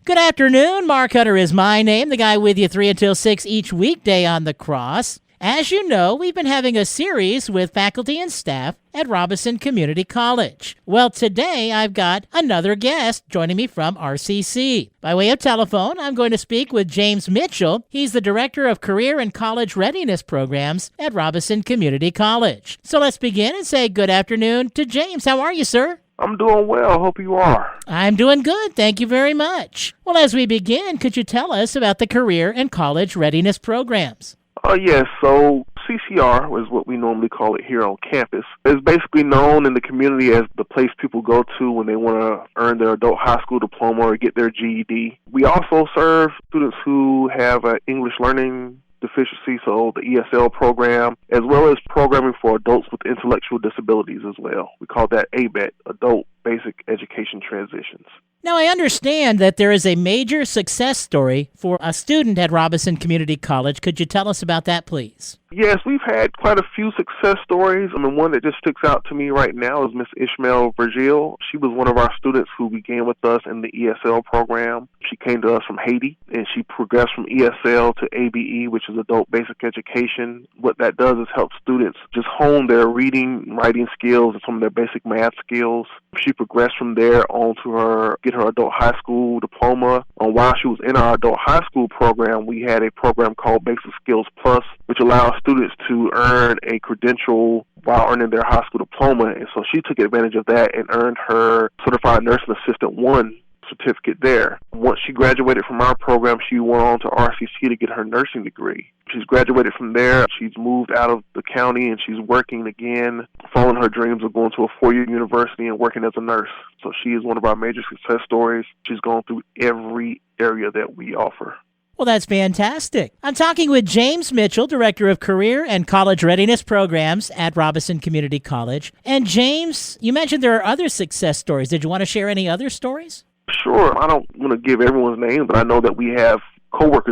Good afternoon. Mark Hunter is my name, the guy with you 3 until 6 each weekday on the Cross. As you know, we've been having a series with faculty and staff at Robeson Community College. Well, today I've got another guest joining me from RCC. By way of telephone, I'm going to speak with James Mitchell. He's the Director of Career and College Readiness Programs at Robeson Community College. So let's begin and say good afternoon to James. How are you, sir? I'm doing well. Hope you are. I'm doing good. Thank you very much. Well, as we begin, could you tell us about the Career and College Readiness Programs? Yes. So CCR is what we normally call it here on campus. It's basically known in the community as the place people go to when they want to earn their adult high school diploma or get their GED. We also serve students who have an English learning deficiency, so the ESL program, as well as programming for adults with intellectual disabilities as well. We call that ABET, Adult Basic Education Transitions. Now, I understand that there is a major success story for a student at Robeson Community College. Could you tell us about that, please? Yes, we've had quite a few success stories. One that just sticks out to me right now is Miss Ishmael Virgil. She was one of our students who began with us in the ESL program. She came to us from Haiti, and she progressed from ESL to ABE, which is Adult Basic Education. What that does is help students just hone their reading, writing skills, and some of their basic math skills. She progressed from there on to get her adult high school diploma. While she was in our adult high school program, we had a program called Basic Skills Plus, which allows students to earn a credential while earning their high school diploma. And so she took advantage of that and earned her Certified Nursing Assistant 1 certificate there. Once she graduated from our program, she went on to RCC to get her nursing degree. She's graduated from there. She's moved out of the county and she's working again, following her dreams of going to a 4-year university and working as a nurse. So she is one of our major success stories. She's gone through every area that we offer. Well, that's fantastic. I'm talking with James Mitchell, Director of Career and College Readiness Programs at Robeson Community College. And James, you mentioned there are other success stories. Did you want to share any other stories? Sure. I don't want to give everyone's name, but I know that we have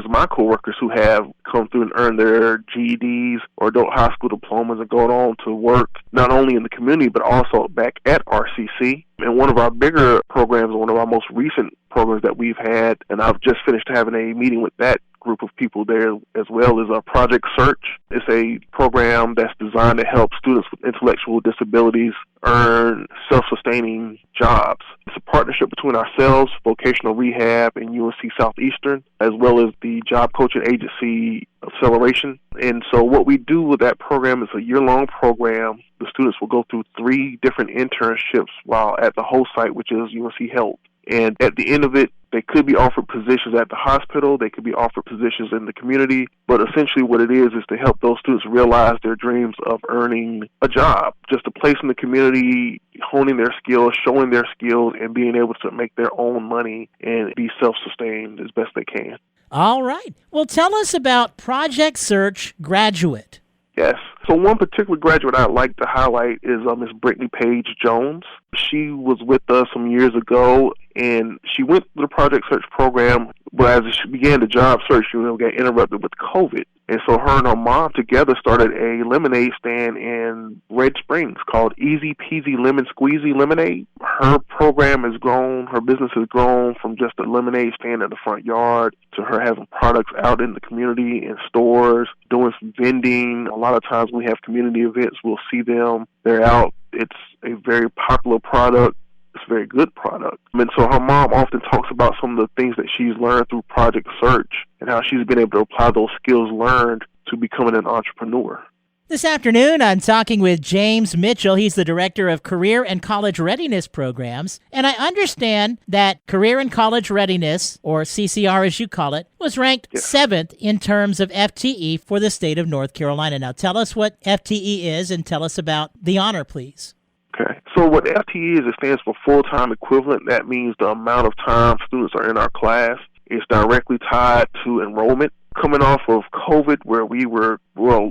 my coworkers who have come through and earned their GEDs or adult high school diplomas and gone on to work not only in the community but also back at RCC. And one of our bigger programs, one of our most recent programs that we've had, and I've just finished having a meeting with that group of people there as well, is Project Search. It's a program that's designed to help students with intellectual disabilities earn self-sustaining jobs. It's a partnership between ourselves, Vocational Rehab, and UNC Southeastern, as well as the job coaching agency Acceleration. And so what we do with that program is a year-long program. The students will go through 3 different internships while at the host site, which is UNC Health. And at the end of it, they could be offered positions at the hospital, they could be offered positions in the community, but essentially what it is to help those students realize their dreams of earning a job, just a place in the community, honing their skills, showing their skills, and being able to make their own money and be self-sustained as best they can. All right. Well, tell us about Project Search Graduate. Yes. So one particular graduate I'd like to highlight is Miss Brittany Page Jones. She was with us some years ago, and she went through the Project Search program, but as she began the job search, she got interrupted with COVID. And so her and her mom together started a lemonade stand in Red Springs called Easy Peasy Lemon Squeezy Lemonade. Her program has grown, her business has grown from just a lemonade stand in the front yard to her having products out in the community, in stores, doing some vending. A lot of times we have community events, we'll see them. They're out. It's a very popular product. It's a very good product. And so her mom often talks about some of the things that she's learned through Project Search and how she's been able to apply those skills learned to becoming an entrepreneur. This afternoon, I'm talking with James Mitchell. He's the Director of Career and College Readiness Programs. And I understand that Career and College Readiness, or CCR as you call it, was ranked 7th in terms of FTE for the state of North Carolina. Now tell us what FTE is and tell us about the honor, please. Okay. So what FTE is, it stands for full-time equivalent. That means the amount of time students are in our class. It's directly tied to enrollment. Coming off of COVID, where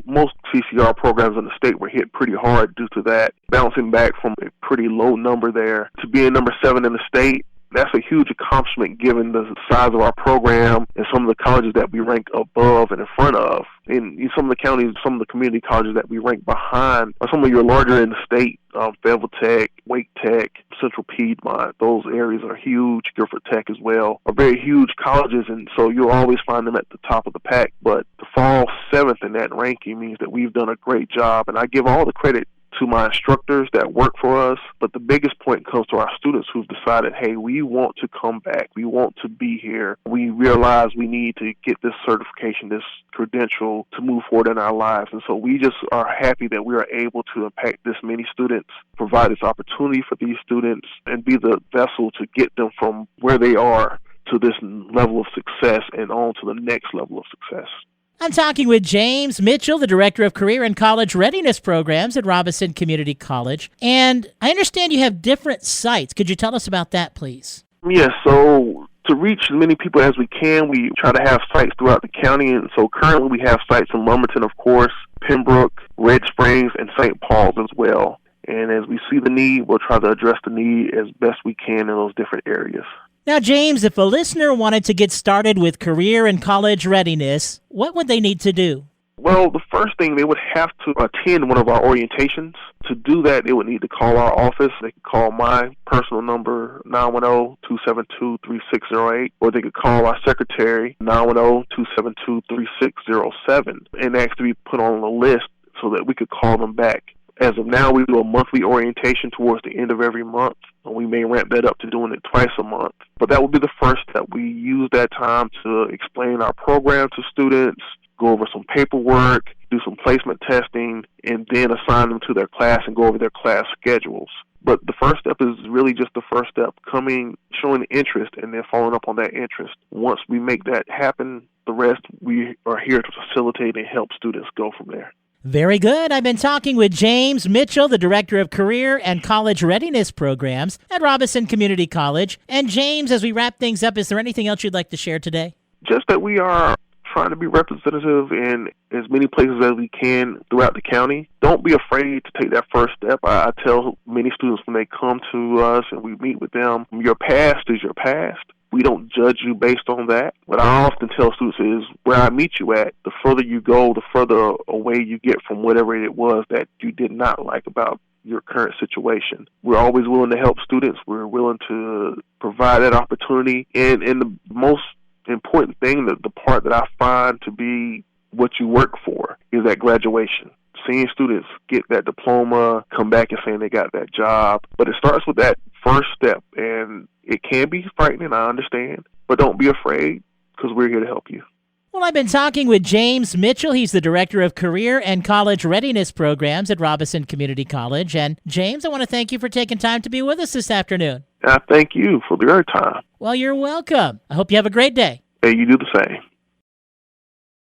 most CCR programs in the state were hit pretty hard due to that, bouncing back from a pretty low number there to being number 7 in the state, That's a huge accomplishment given the size of our program and some of the colleges that we rank above and in front of. In some of the counties, some of the community colleges that we rank behind are some of your larger in the state, Fayetteville Tech, Wake Tech, Central Piedmont. Those areas are huge. Guilford Tech as well are very huge colleges, and so you'll always find them at the top of the pack. But to fall 7th in that ranking means that we've done a great job, and I give all the credit to my instructors that work for us, but the biggest point comes to our students who've decided, hey, we want to come back. We want to be here. We realize we need to get this certification, this credential to move forward in our lives. And so we just are happy that we are able to impact this many students, provide this opportunity for these students, and be the vessel to get them from where they are to this level of success and on to the next level of success. I'm talking with James Mitchell, the Director of Career and College Readiness Programs at Robeson Community College. And I understand you have different sites. Could you tell us about that, please? Yes, so to reach as many people as we can, we try to have sites throughout the county. And so currently we have sites in Lumberton, of course, Pembroke, Red Springs, and St. Paul's as well. And as we see the need, we'll try to address the need as best we can in those different areas. Now, James, if a listener wanted to get started with career and college readiness, what would they need to do? Well, the first thing, they would have to attend one of our orientations. To do that, they would need to call our office. They could call my personal number, 910-272-3608, or they could call our secretary, 910-272-3607, and ask to be put on the list so that we could call them back. As of now, we do a monthly orientation towards the end of every month, and we may ramp that up to doing it twice a month. But that would be the first step. We use that time to explain our program to students, go over some paperwork, do some placement testing, and then assign them to their class and go over their class schedules. But the first step is really just the first step, coming, showing interest, and then following up on that interest. Once we make that happen, the rest we are here to facilitate and help students go from there. Very good. I've been talking with James Mitchell, the Director of Career and College Readiness Programs at Robeson Community College. And James, as we wrap things up, is there anything else you'd like to share today? Just that we are trying to be representative in as many places as we can throughout the county. Don't be afraid to take that first step. I tell many students when they come to us and we meet with them, your past is your past. We don't judge you based on that. What I often tell students is where I meet you at, the further you go, the further away you get from whatever it was that you did not like about your current situation. We're always willing to help students. We're willing to provide that opportunity. And the most important thing, the part that I find to be what you work for, is that graduation. Seeing students get that diploma, come back and saying they got that job. But it starts with that first step, and it can be frightening, I understand, but don't be afraid because we're here to help you. Well, I've been talking with James Mitchell. He's the Director of Career and College Readiness Programs at Robeson Community College. And James, I want to thank you for taking time to be with us this afternoon. I thank you for your time. Well, you're welcome. I hope you have a great day. Hey, you do the same.